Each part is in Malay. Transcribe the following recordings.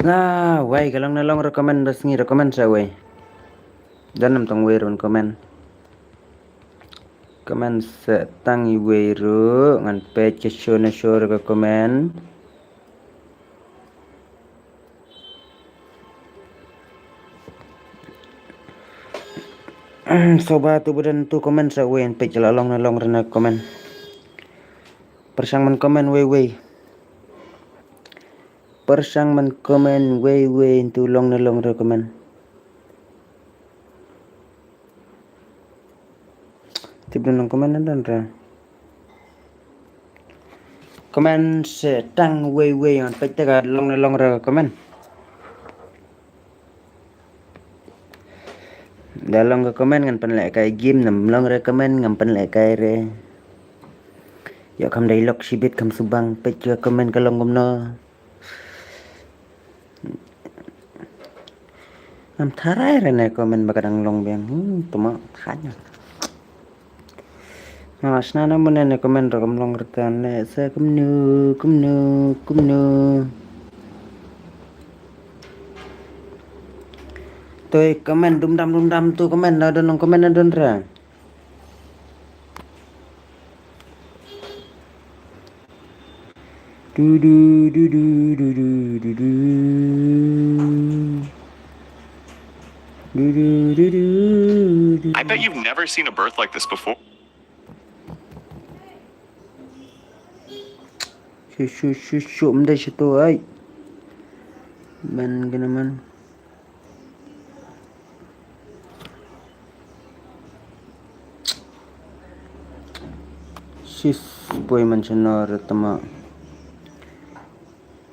Nah, wai kalau nalong rekomen resmi rekomen saya wai. Dan nam tong wai ron komen. Komen setang i wai ru ngan page show na show ke komen. Sobat tu budan tu komen saya wai page lalong nalong rena komen. Persang men komen wai. Persang men komen wai tu long nalong rekomen. Tip dan komen dan ra. Komen setang wai ngan page ta long nalong rekomen. Dalong ke komen ngan penlek kai game nam long rekomen ngam penlek kai re. Ya kam dialog sibit kam subang page komen kalong gomno. Ngam tharai rene komen bakadang long biang. Tuma khanya. Mas nana munene komen rakam long retan le sa kumnu. Tôi comment đum đăm tu comment nào đơn comment nào đơn ra. I bet you've never seen a birth like this before. Shum deh situ ay. Man ganaman. Sis boy man siya tama.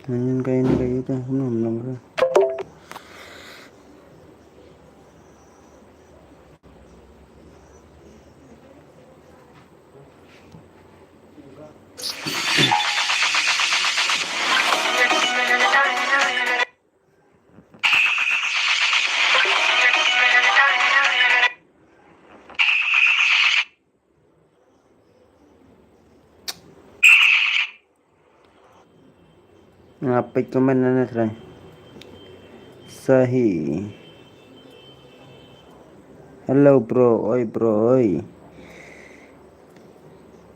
Manyan kayo ta. Lang ra. Ngapit komen na try. Sahi. Hello bro, oi.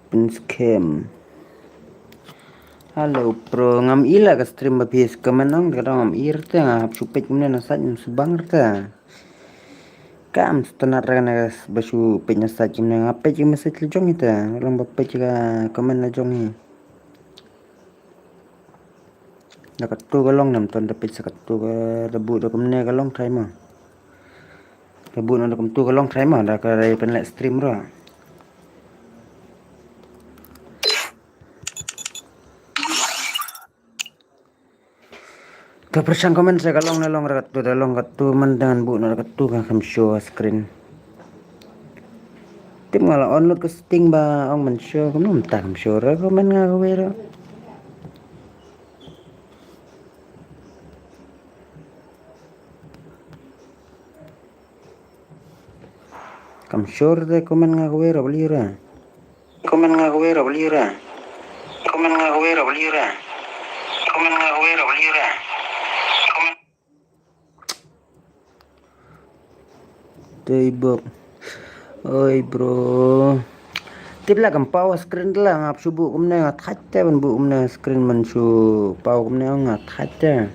Pinscam. Halo bro, ngam ila ka stream babis komen nong kadang ngam irte ngap supet kumne nasaj subang rta. Kam stanat rana basu penya saj kumne ngape jing message lejong ita. Lang bape jika komen lejong ni. Nakatu kalong nam ton dapat sakatu ka rebu do kumne kalong try mo. Rebu no kum tu kalong try mo da ka pen let stream ro. To persang komen saya kalong nalong rakat tu dalong katu man dengan bu no rakat tu ka kam show screen. Tim ngala on ke setting ba ong man show kum nom ta kam show ra komen nga we ro. Kam sure de komen nga gue ra beli ra. Tibok. Oi bro. Tip lah kam power screen lah ngap subu kumne ngat hatta ban bu kumne screen man su power kumne ngat hatta.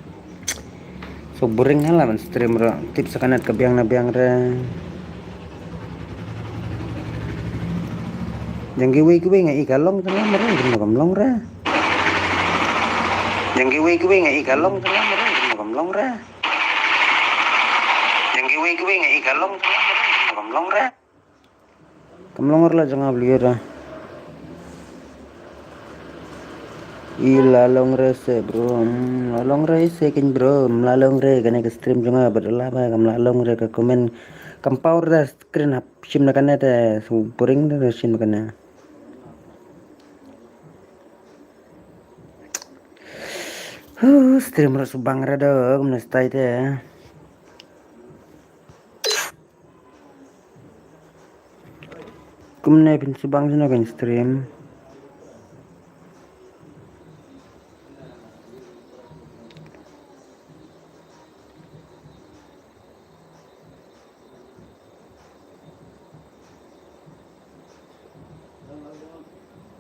So boring hala man stream ra. Tip sakanat ka biang na biang ra. Yang kiwi ngai kalong tengah mereng kena kamlong ra. Yang giwe ngai kalong tengah merah kamlong ra. Yang giwe ngai kalong tengah merah kamlong ra. Kamlong ra jangan beli ra. Ilalong re se bro, lalong re se kin bro, lalong re kane ke stream junga badala ba kam lalong re ke komen kam power da screen hap sim na kane te puring da sim kane. Stream ra subang ra do kum na stai te. Kum na pin subang sina kan stream.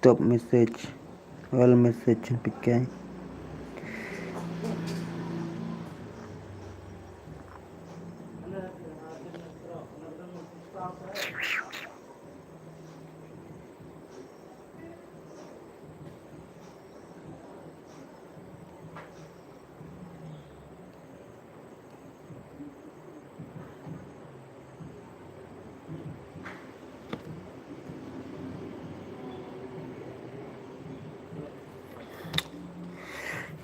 Top message, all message pikai.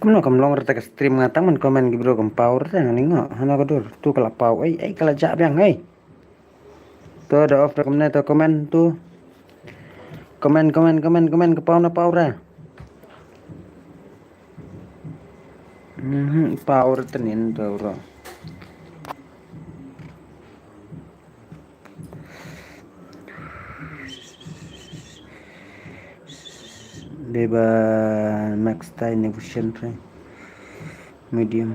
Kumno kamlong rata ke stream ngatang man komen gibro kam power te ningo hana kodur tu kala pau ai kala jak biang ai. Tu ada off rekomnya tu komen tu. Komen ke pau na pau ra. Power tenin tu bro. Beba max time evolution try medium.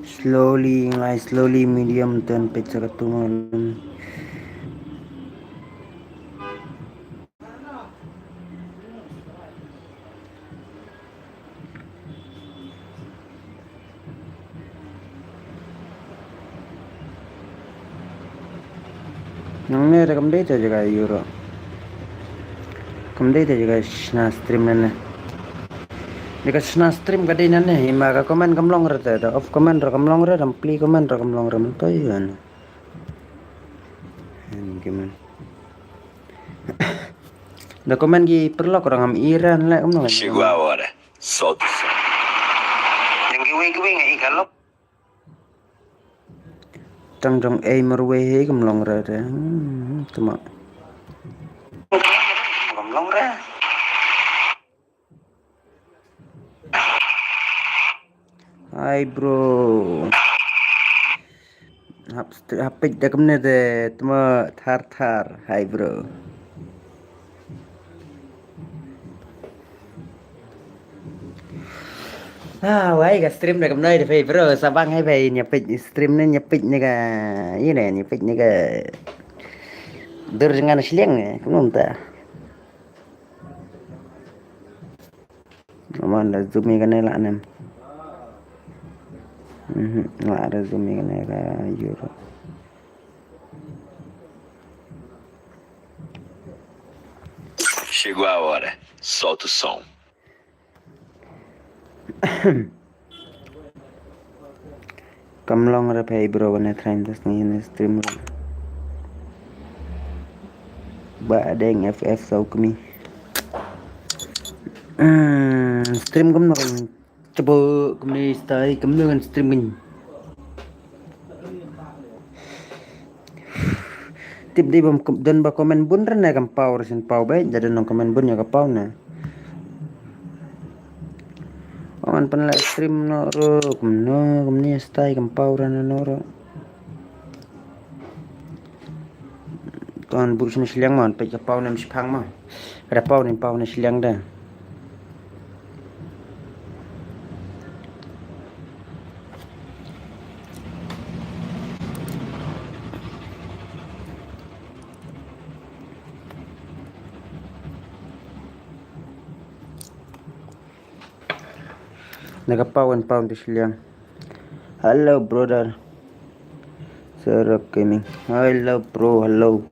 Slowly medium turn page satu malam. Yang ni rekam deh jaga euro. Rekam deh jaga shna stream nana. Jika shna stream kadai nana, ima ka komen kamlong rata ada off komen rekam long rata, play komen rekam long rata mentu ian. Gimana? Da komen gi perlu orang am Iran lah kamu. Chegou a hora. Solta o som. Yang giwe ngai kalau. Tang merwe he kamlong rata. Cuma. Kamlong rata. Hai bro. Hapik dah kemana deh, cuma thar. Hai bro. Wai ka stream dah kemana deh, bro. Sabang hai bay nyepik stream ni nyepik ni ka, ini nyepik ni ka. Dur jangan seliang ni, kamu entah. Aman dah zoom ni kan lah nem. Nggak ada zoom ni kan euro. Chegou a hora. Solta o som. Kamlong ra pay bro wana train tas ni stream ro. Ba deng FF sau kami. Stream kum no coba kami stay kum dengan stream ni. Tip di bom dan ba komen bun ran kam power sin pau baik jadi nong komen bun ya ka pau na. Aman pan live stream no ro kum ni stay kam pau ran no ro. Tuan buk sini siliang man pe ka pau nem sipang ma. Ada pau ni siliang dah. Nagapawan pound di siliang. Hello brother. Serak gaming. Hello bro, hello.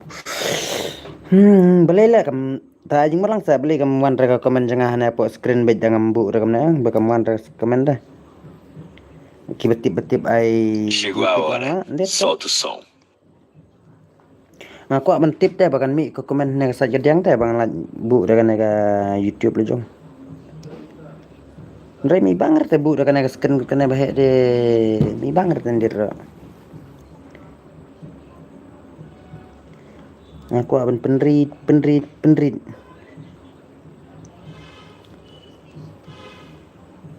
Boleh lah kam. Tak jing malang sa boleh kam wan ra komen jangah na po screen bait dangam bu ra kam na ba kam wan ra komen dah. Betip-betip ai Chegou a hora. Solta o som. Aku akan tip teh bahkan mi ke komen nega saja diang teh bang la bu ra nega YouTube le jong. Ndai mi banger teh bu ra nega screen kena bahe de mi banger tendir. Aku akan penrit.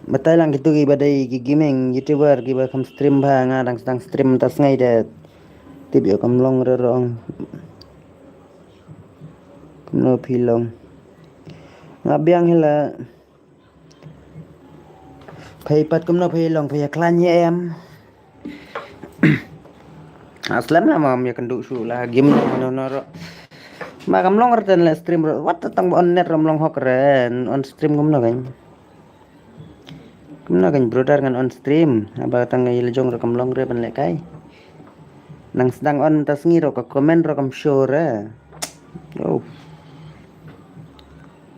Betul lang gitu badai gaming YouTuber giba kam stream ba ngadang sedang stream tas ngai det. Tip yo kam long rong. No pilong. Ngabiang hela. Phai pat kam no phai long phai klan ye em. Aslam lah mam ya kenduk su lah game no ro. Ma kam long rten la stream ro. Wat tang on net rom long hokren on stream kam no kan. Kam no kan brother ngan on stream. Aba tang ngai lejong ro kam long re ban le kai. Nang sedang on tas ngi ro ka komen ro kam show re. Oh.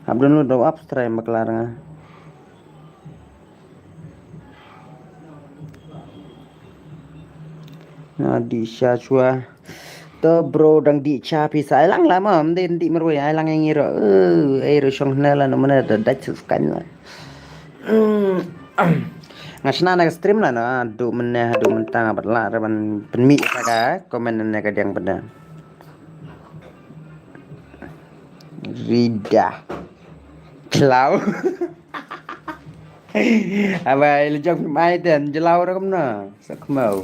Abdun lu do abstray maklaranga. Nah di Syachua to bro dang di chapi sa lang la mam den di merwe ai lang ngiro ai ro shong na la no mana da dach skan la ngasna na stream la na du meneh du mentang abat la ban penmi ka komen na ka diang pada Rida Jelau Abai lejong mai ten jelau ra kam na sak mau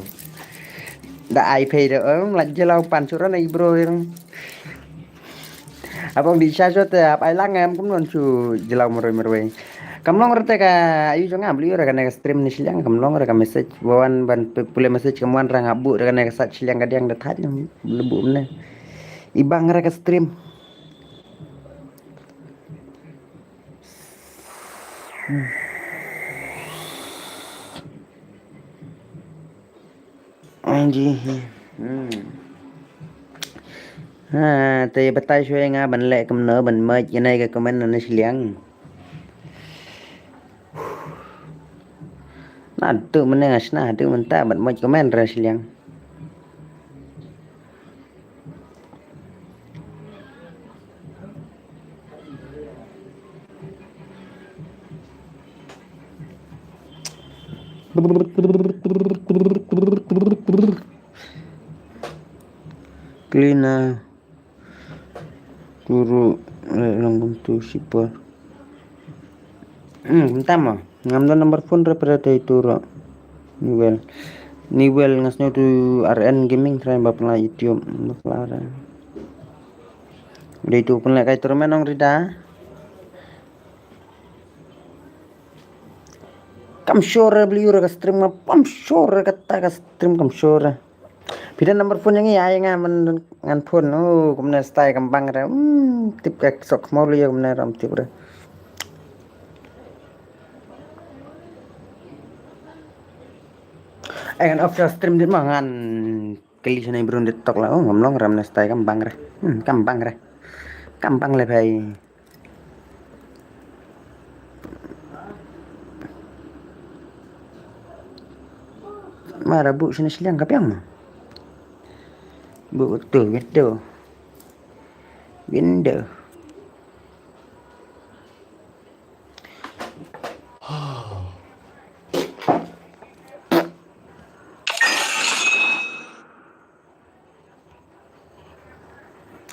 đã ai phê được lạnh chơi lâu pan số đó này bro abang di chat cho tiap ai lang em cũng non su jelau meroi kamlong rete ka ayu jangan beli ora kana stream ni silang kamlong ora ka message bawan ban pule message kamuan ra ngabu ora kana sat silang kadang da that lebu ne ibang ra ka stream Anji thì bắt tay xuôi nga bệnh lệ cầm nở bệnh mơ cái này cái comment là nó liang nah tu mana ngasna tu menta bệnh mơ comment ra liang Klina turu lang tu sipor tama ngam nomor phone ra pada itu ro niwel ngasnya tu RN gaming try bapla YouTube bapla udah itu pun kai turun nong rida kam sure beli ura stream pam sure kata stream kam sure Pida nomor phone yang iya yang ngan phone oh kumna style gampang ra tip kak sok mau liya kumna ram tip ra kan offshore stream dit mangan kali sana bro dit tok la oh ngomong ram na style gampang ra gampang le bhai mara bu sini silang kapiang bu tu window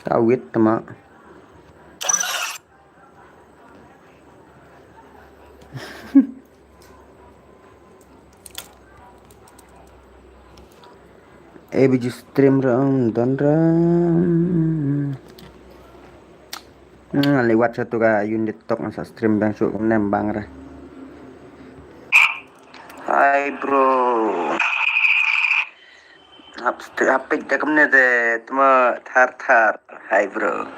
kawit tama biji stream rong dan lewat satu ka unit tok masa stream bang su nembang ra hai bro hap stream hap tek dak ne de tuma thar hai bro